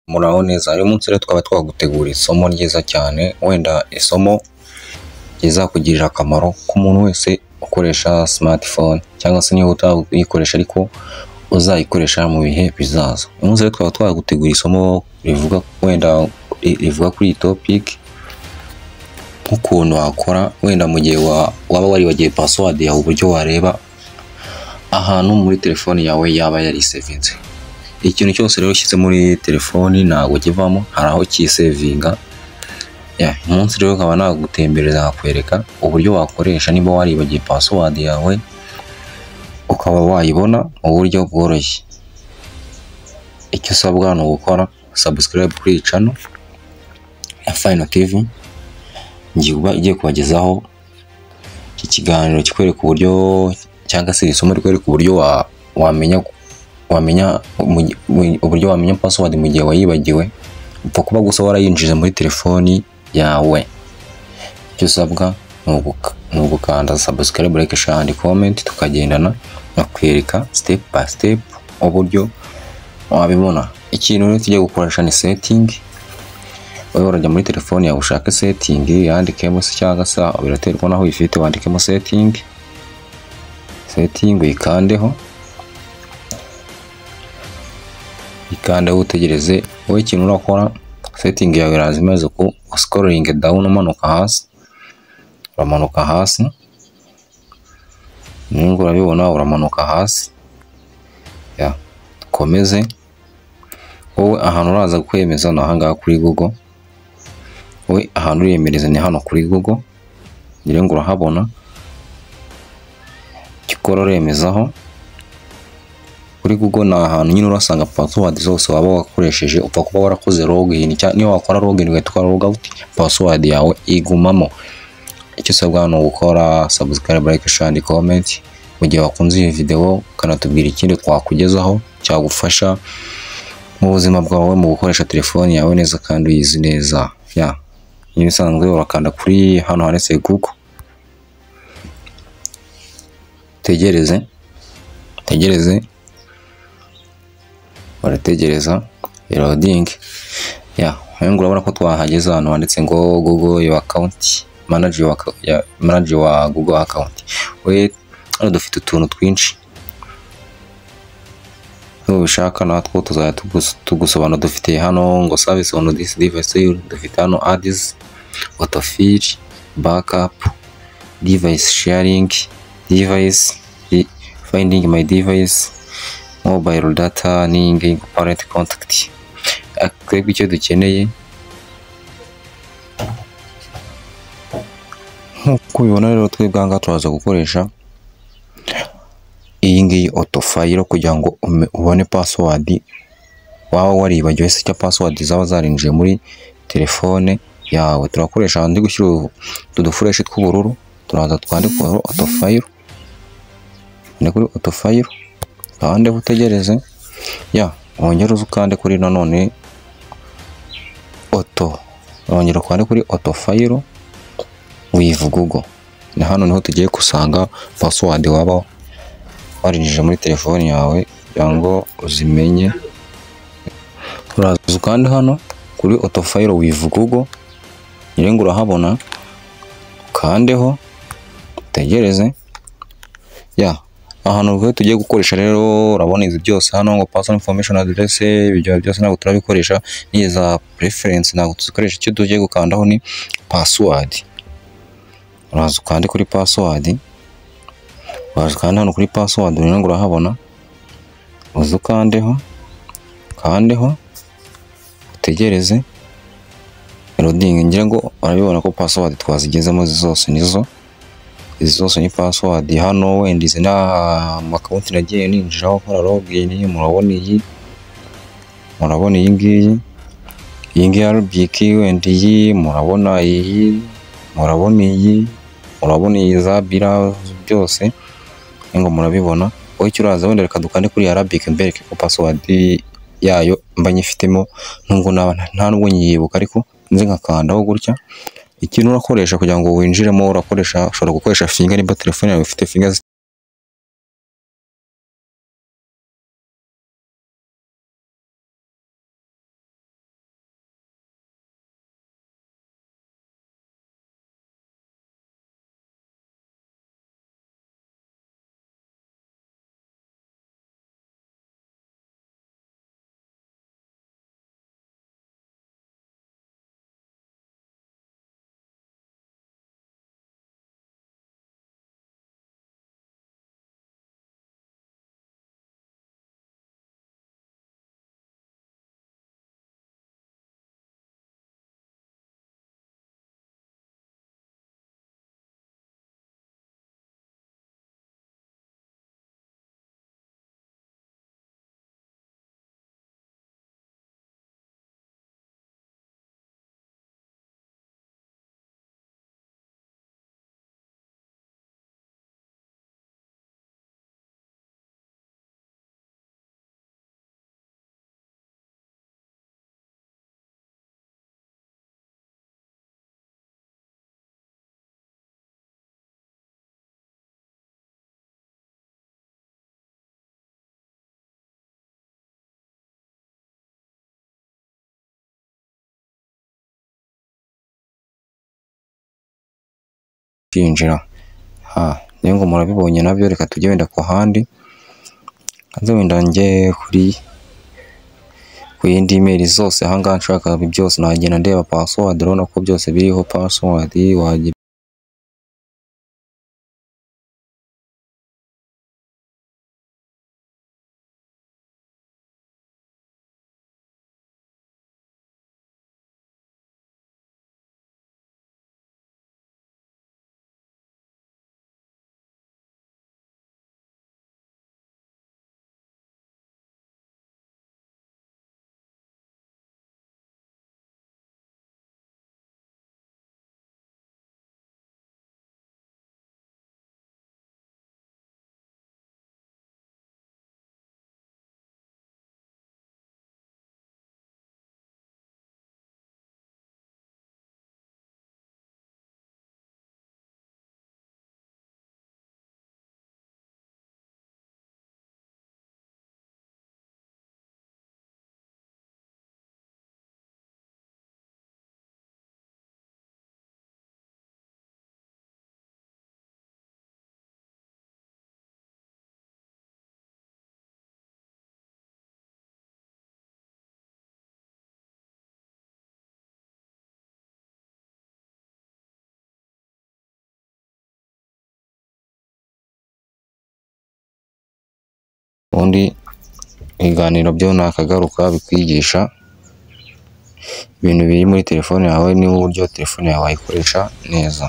Muraho neza, uyu munsi rero twaba twagutegura isomo ryiza cyane, wenda isomo rizakugirira akamaro ku muntu wese ukoresha smartphone cyangwa se niba utayikoresha ariko uzayikoresha mu bihe bizaza. Uyu munsi rero twaba twagutegura isomo rivuga kuri iyi topic, nk'ukuntu wakora wenda mu gihe waba waribagiwe password yawe, uburyo wareba ahantu muri telefone yawe yaba yarisevinze. Ikintu cyose rero ushyize muri telefoni ntabwo kivamo, hari aho kisevinga. Umunsi rero nkaba nagutembereza nkakwereka uburyo wakoresha niba waribagiye password yawe ukaba wayibona mu buryo bworoshye. Icyo usabwa ni ugukora subscribe kuri iyi channel ya Final TV, igiye kubagezaho iki kiganiro kikwereka uburyo cyangwa se isomo rikwereka uburyo wamenya uburyo wamenya password mu gihe wayibagiwe, upfa kuba gusa warayinjije muri telefoni yawe. Icyo usabwa ni ugukanda subscribe, like, share and comment, tukagendana nakwereka step by step uburyo wabibona. Ikintu rero tujye gukoresha ni setting. Wowe urajya muri telefoni yawe ushaka setting, yandikemo se cyangwa se biraterwa naho uyifite, wandikemo setting uyikandeho, utegereze. Wowe ikintu urakora, setting yawe iraza imaze ku scrolling down, uramanuka hasi, ningo urabibona uramanuka hasi. Komeze. Wowe ahantu uraza kwemeza ni ahangaha kuri Google. Wowe ahantu uriyemereza ni hano kuri Google, ngira ngo urahabona. Gikora uremezaho kuri Google, ni ahantu nyine urasanga password zose waba wakoresheje. Upfa kuba warakoze login, niyo wakora login ugahita log out, password yawe igumamo. Icyo usabwa ni ugukora subscribe, like, share and comment. Mu gihe wakunze iyi video ukanatubwira ikindi twakugezaho cyagufasha mu buzima bwawe mu gukoresha telefoni yawe neza kandi uyizi neza. Ibisanzwe urakanda kuri hano handitse Google, tegereze, barategereza loading. Ngo urabona ko twahageze hano handitse ngo Google your account, manage wa Google account. Hano dufite utuntu twinshi, ubishaka natwo tuzajya tugusobanura. Dufite hano ngo service on this device, dufite hano ads, autofill, backup, device sharing, device finding my device, mobile data, ning parent contact. Twebwe icyo dukeneye nk'uko ubibona rero, twebwe ahangaha turaza gukoresha iyi ngiyi autofile kugira ngo ubone password waba waribagiwe se, cyangwa password zaba zarinjiye muri telefone yawe. Turakoresha ndi gushyira udufureshi tw'ubururu, turaza twandika autofile, ni kuri autofile kandi utegereze. Wongera uzukande kuri nanone wongera kwande kuri autofile with Google. Ni hano niho tugiye gusanga password waba warinjije muri telefoni yawe kugira ngo uzimenye. Uraza ukande hano kuri autofile with Google, ngira ngo urahabona, ukandeho utegereze. Ahantu rwo tugiye gukoresha rero urabona izi byose hano ngo personal information address, ibyo byose ntabwo turabikoresha. Niza preference ntabwo tuzikoresha. Icyo tugiye gukandaho ni password. Uraza ukande kuri password, ukanda hano kuri password, ngira ngo urahabona, ukandeho utegereze loading. Ngira ngo urabibona ko password twazigezemo izi zose ni password. Hano wenda izi na account nagiye ninjiraho nkora login, murabona iyi ngiyi RBK, wenda iyi murabona, iyi za bira byose ngo murabibona. Wowe icyo uraza wenda reka dukande kuri RBK mbereke ko password yayo mba nyifitemo, nta nubwo nyibuka ariko nzi nkakandaho gutya. Ikintu urakoresha kugira ngo winjiremo, ushobora gukoresha finger niba telefone yawe ifite finger kwinjira. Niyo ngo murabibonye nabyo, reka tujye wenda ku handi, kanze wenda njye ku yindi email zose ahangaha nshaka byose nagenda ndeba password, urabona ko byose biriho password wagira ubundi ibiganiro byo nakagaruka bikwigisha ibintu biri muri telefone yawe n'uburyo telefone yawe wayikoresha neza.